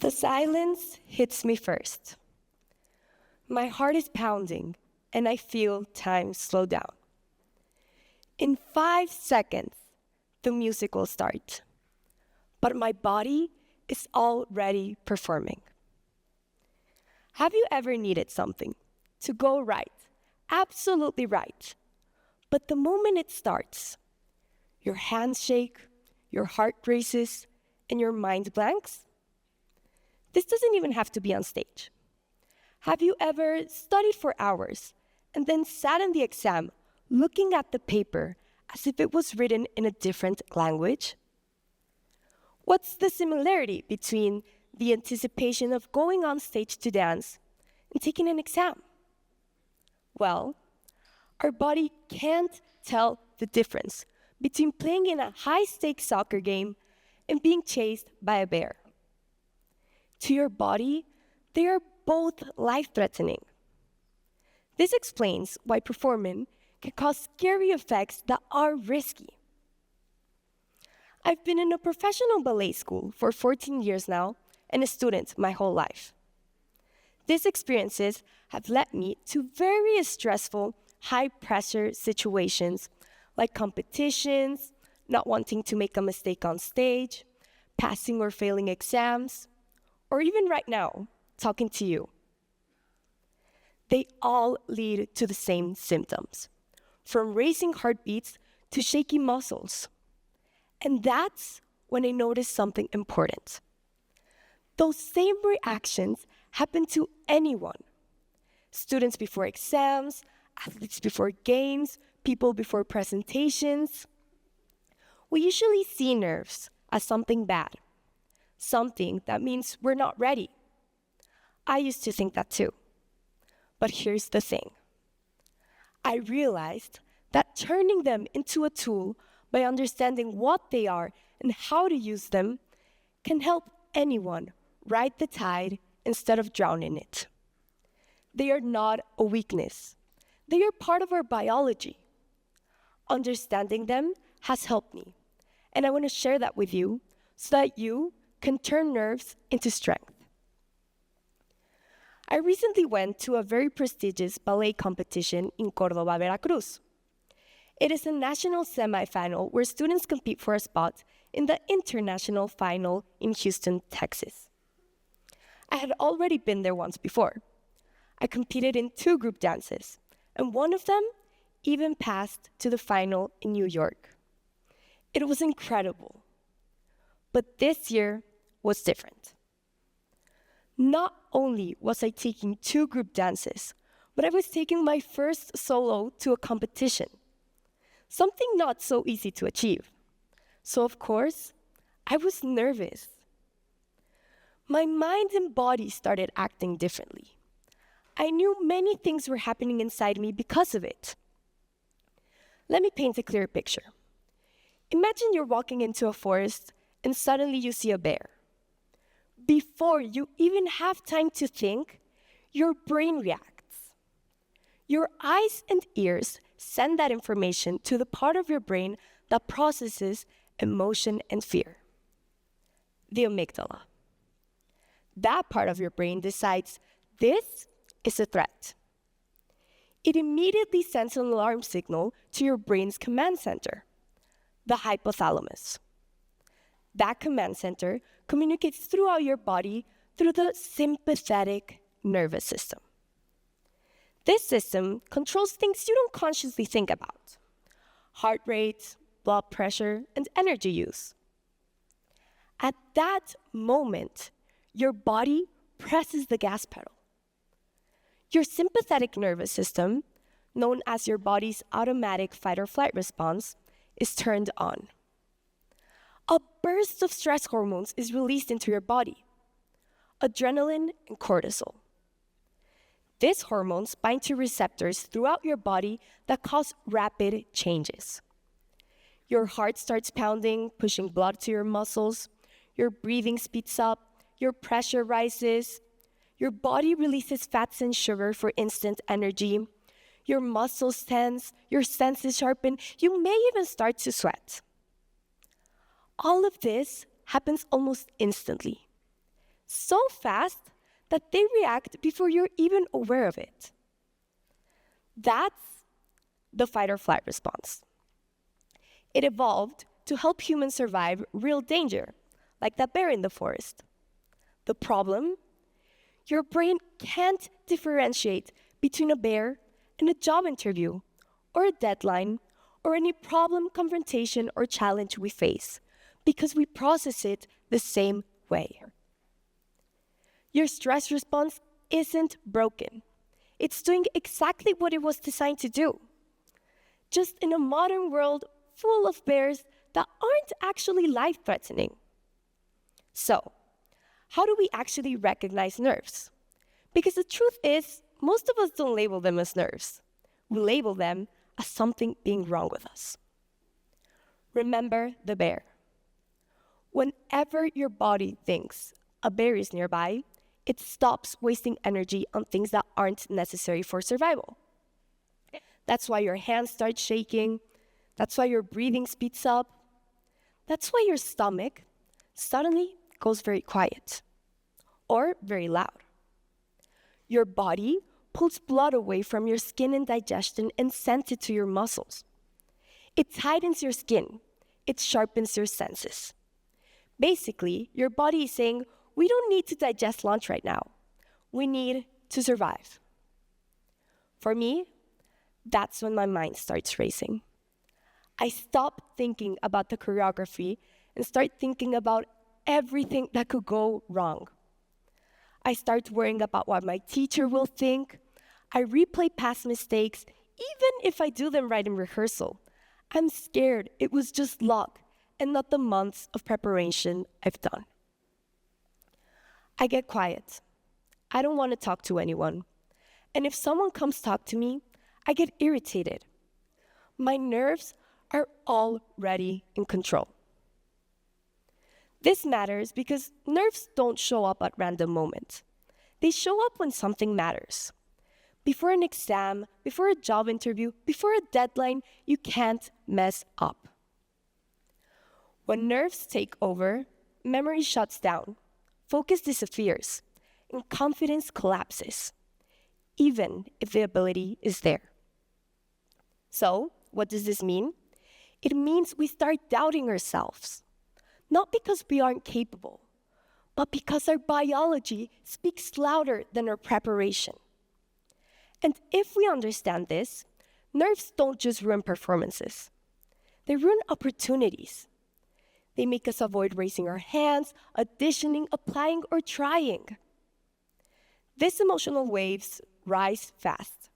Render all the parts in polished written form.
The silence hits me first. My heart is pounding, and I feel time slow down. In 5 seconds, the music will start, but my body is already performing. Have you ever needed something to go right, absolutely right, but the moment it starts, your hands shake, your heart races, and your mind blanks? This doesn't even have to be on stage. Have you ever studied for hours and then sat in the exam looking at the paper as if it was written in a different language? What's the similarity between the anticipation of going on stage to dance and taking an exam? Well, our body can't tell the difference between playing in a high-stakes soccer game and being chased by a bear. To your body, they are both life-threatening. This explains why performing can cause scary effects that are risky. I've been in a professional ballet school for 14 years now and a student my whole life. These experiences have led me to various stressful, high-pressure situations like competitions, not wanting to make a mistake on stage, passing or failing exams, or even right now, talking to you. They all lead to the same symptoms, from racing heartbeats to shaky muscles. And that's when I noticed something important. Those same reactions happen to anyone. Students before exams, athletes before games, people before presentations. We usually see nerves as something bad, something that means we're not ready. I used to think that too. But here's the thing. I realized that turning them into a tool by understanding what they are and how to use them can help anyone ride the tide instead of drown in it. They are not a weakness. They are part of our biology. Understanding them has helped me, and I want to share that with you so that you can turn nerves into strength. I recently went to a very prestigious ballet competition in Córdoba, Veracruz. It is a national semifinal where students compete for a spot in the international final in Houston, Texas. I had already been there once before. I competed in 2 group dances, and one of them even passed to the final in New York. It was incredible. But this year was different. Not only was I taking 2 group dances, but I was taking my first solo to a competition. Something not so easy to achieve. So of course, I was nervous. My mind and body started acting differently. I knew many things were happening inside me because of it. Let me paint a clear picture. Imagine you're walking into a forest and suddenly you see a bear. Before you even have time to think, your brain reacts. Your eyes and ears send that information to the part of your brain that processes emotion and fear, the amygdala. That part of your brain decides this is a threat. It immediately sends an alarm signal to your brain's command center, the hypothalamus. That command center communicates throughout your body through the sympathetic nervous system. This system controls things you don't consciously think about: heart rate, blood pressure, and energy use. At that moment, your body presses the gas pedal. Your sympathetic nervous system, known as your body's automatic fight or flight response, is turned on. A burst of stress hormones is released into your body: adrenaline and cortisol. These hormones bind to receptors throughout your body that cause rapid changes. Your heart starts pounding, pushing blood to your muscles. Your breathing speeds up. Your pressure rises. Your body releases fats and sugar for instant energy. Your muscles tense. Your senses sharpen. You may even start to sweat. All of this happens almost instantly. so fast that they react before you're even aware of it. That's the fight or flight response. It evolved to help humans survive real danger, like that bear in the forest. The problem? Your brain can't differentiate between a bear and a job interview, or a deadline, or any problem, confrontation, or challenge we face, because we process it the same way. Your stress response isn't broken. It's doing exactly what it was designed to do, just in a modern world full of bears that aren't actually life-threatening. So, how do we actually recognize nerves? Because the truth is, most of us don't label them as nerves. We label them as something being wrong with us. Remember the bear. Whenever your body thinks a bear is nearby, it stops wasting energy on things that aren't necessary for survival. That's why your hands start shaking. That's why your breathing speeds up. That's why your stomach suddenly goes very quiet or very loud. Your body pulls blood away from your skin and digestion and sends it to your muscles. It tightens your skin. It sharpens your senses. Basically, your body is saying, we don't need to digest lunch right now. We need to survive. For me, that's when my mind starts racing. I stop thinking about the choreography and start thinking about everything that could go wrong. I start worrying about what my teacher will think. I replay past mistakes, even if I do them right in rehearsal. I'm scared it was just luck and not the months of preparation I've done. I get quiet. I don't want to talk to anyone. And if someone comes talk to me, I get irritated. My nerves are already in control. This matters because nerves don't show up at random moments. They show up when something matters. Before an exam, before a job interview, before a deadline, you can't mess up. When nerves take over, memory shuts down, focus disappears, and confidence collapses, even if the ability is there. So, what does this mean? It means we start doubting ourselves. Not because we aren't capable, but because our biology speaks louder than our preparation. And if we understand this, nerves don't just ruin performances. They ruin opportunities. They make us avoid raising our hands, auditioning, applying, or trying. These emotional waves rise fast.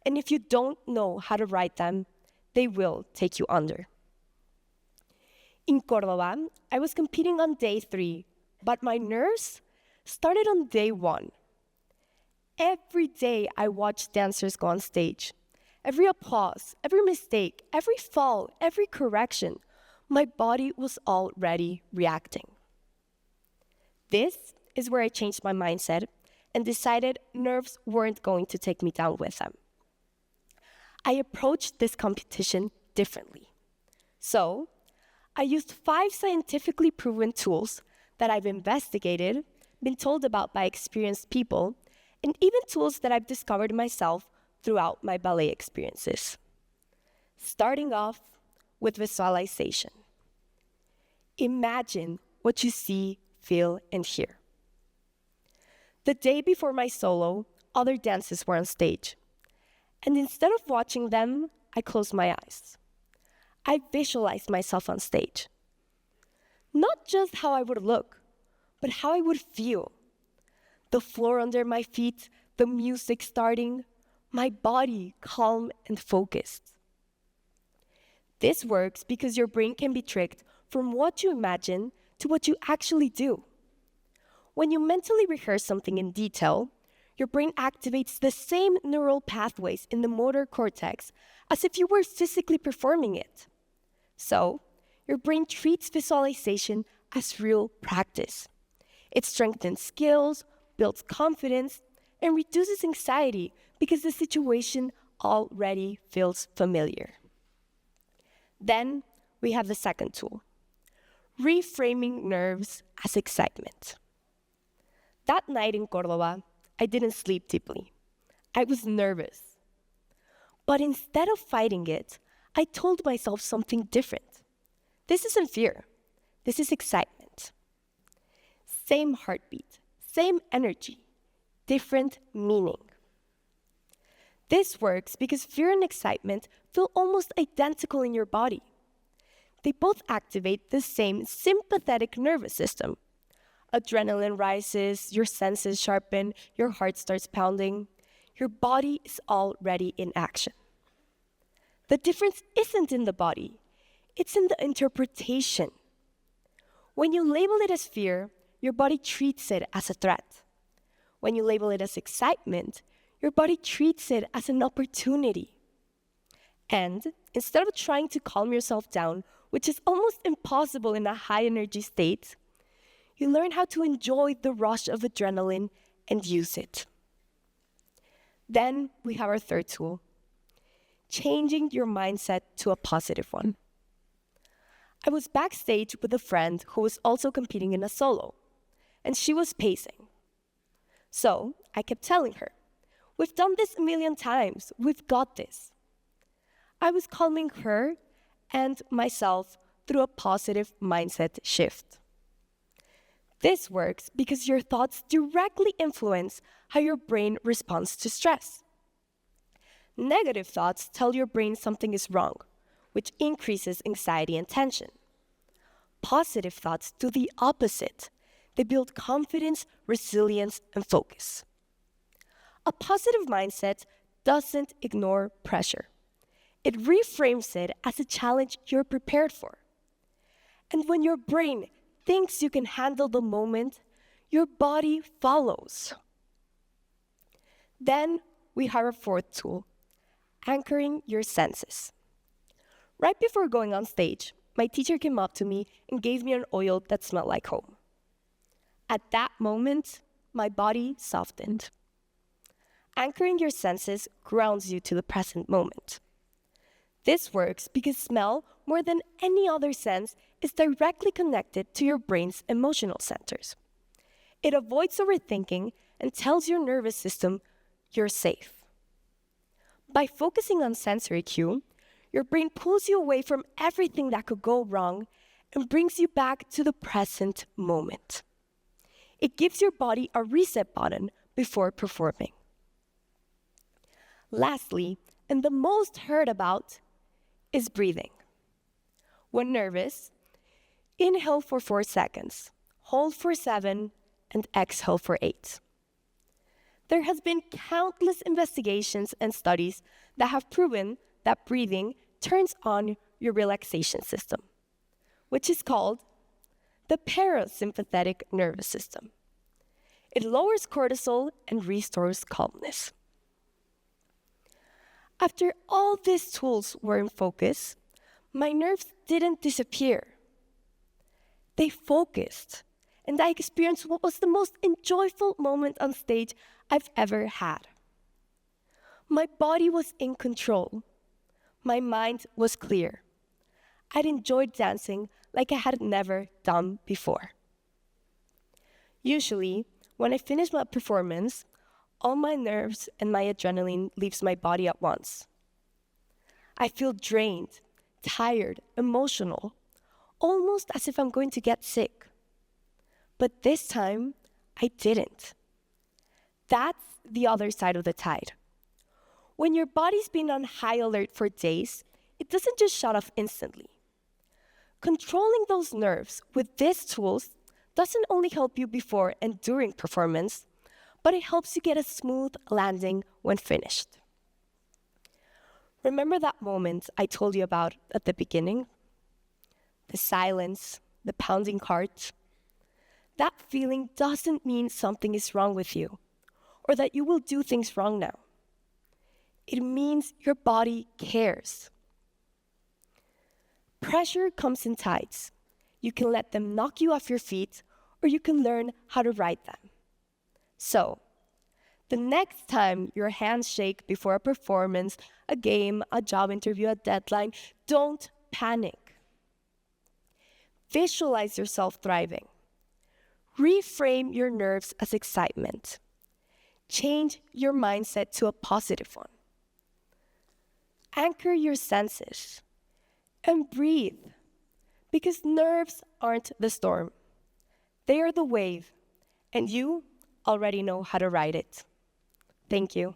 And if you don't know how to ride them, they will take you under. In Córdoba, I was competing on day 3, but my nerves started on day 1. Every day I watched dancers go on stage. Every applause, every mistake, every fall, every correction, my body was already reacting. This is where I changed my mindset and decided nerves weren't going to take me down with them. I approached this competition differently. So, I used 5 scientifically proven tools that I've investigated, been told about by experienced people, and even tools that I've discovered myself throughout my ballet experiences. Starting off with visualization. Imagine what you see, feel, and hear. The day before my solo, other dancers were on stage. And instead of watching them, I closed my eyes. I visualized myself on stage. Not just how I would look, but how I would feel. The floor under my feet, the music starting, my body calm and focused. This works because your brain can be tricked from what you imagine to what you actually do. When you mentally rehearse something in detail, your brain activates the same neural pathways in the motor cortex as if you were physically performing it. So, your brain treats visualization as real practice. It strengthens skills, builds confidence, and reduces anxiety because the situation already feels familiar. Then, we have the second tool, reframing nerves as excitement. That night in Córdoba, I didn't sleep deeply. I was nervous. But instead of fighting it, I told myself something different. This isn't fear. This is excitement. Same heartbeat, same energy, different meaning. This works because fear and excitement feel almost identical in your body. They both activate the same sympathetic nervous system. Adrenaline rises, your senses sharpen, your heart starts pounding. Your body is already in action. The difference isn't in the body, it's in the interpretation. When you label it as fear, your body treats it as a threat. When you label it as excitement, your body treats it as an opportunity. And instead of trying to calm yourself down, which is almost impossible in a high energy state, you learn how to enjoy the rush of adrenaline and use it. Then we have our third tool, changing your mindset to a positive one. I was backstage with a friend who was also competing in a solo, and she was pacing. So I kept telling her, "We've done this a million times, we've got this." I was calming her and myself through a positive mindset shift. This works because your thoughts directly influence how your brain responds to stress. Negative thoughts tell your brain something is wrong, which increases anxiety and tension. Positive thoughts do the opposite. They build confidence, resilience, and focus. A positive mindset doesn't ignore pressure. It reframes it as a challenge you're prepared for. And when your brain thinks you can handle the moment, your body follows. Then we have our fourth tool, anchoring your senses. Right before going on stage, my teacher came up to me and gave me an oil that smelled like home. At that moment, my body softened. Anchoring your senses grounds you to the present moment. This works because smell, more than any other sense, is directly connected to your brain's emotional centers. It avoids overthinking and tells your nervous system you're safe. By focusing on sensory cue, your brain pulls you away from everything that could go wrong and brings you back to the present moment. It gives your body a reset button before performing. Lastly, and the most heard about, is breathing. When nervous, inhale for 4 seconds, hold for 7, and exhale for 8. There has been countless investigations and studies that have proven that breathing turns on your relaxation system, which is called the parasympathetic nervous system. It lowers cortisol and restores calmness. After all these tools were in focus, my nerves didn't disappear. They focused, and I experienced what was the most enjoyable moment on stage I've ever had. My body was in control. My mind was clear. I'd enjoyed dancing like I had never done before. Usually, when I finish my performance, all my nerves and my adrenaline leaves my body at once. I feel drained, tired, emotional, almost as if I'm going to get sick. But this time, I didn't. That's the other side of the tide. When your body's been on high alert for days, it doesn't just shut off instantly. Controlling those nerves with these tools doesn't only help you before and during performance, but it helps you get a smooth landing when finished. Remember that moment I told you about at the beginning? The silence, the pounding heart. That feeling doesn't mean something is wrong with you, or that you will do things wrong now. It means your body cares. Pressure comes in tides. You can let them knock you off your feet, or you can learn how to ride them. So, the next time your hands shake before a performance, a game, a job interview, a deadline, don't panic. Visualize yourself thriving. Reframe your nerves as excitement. Change your mindset to a positive one. Anchor your senses and breathe, because nerves aren't the storm. They are the wave, and you already know how to ride it. Thank you.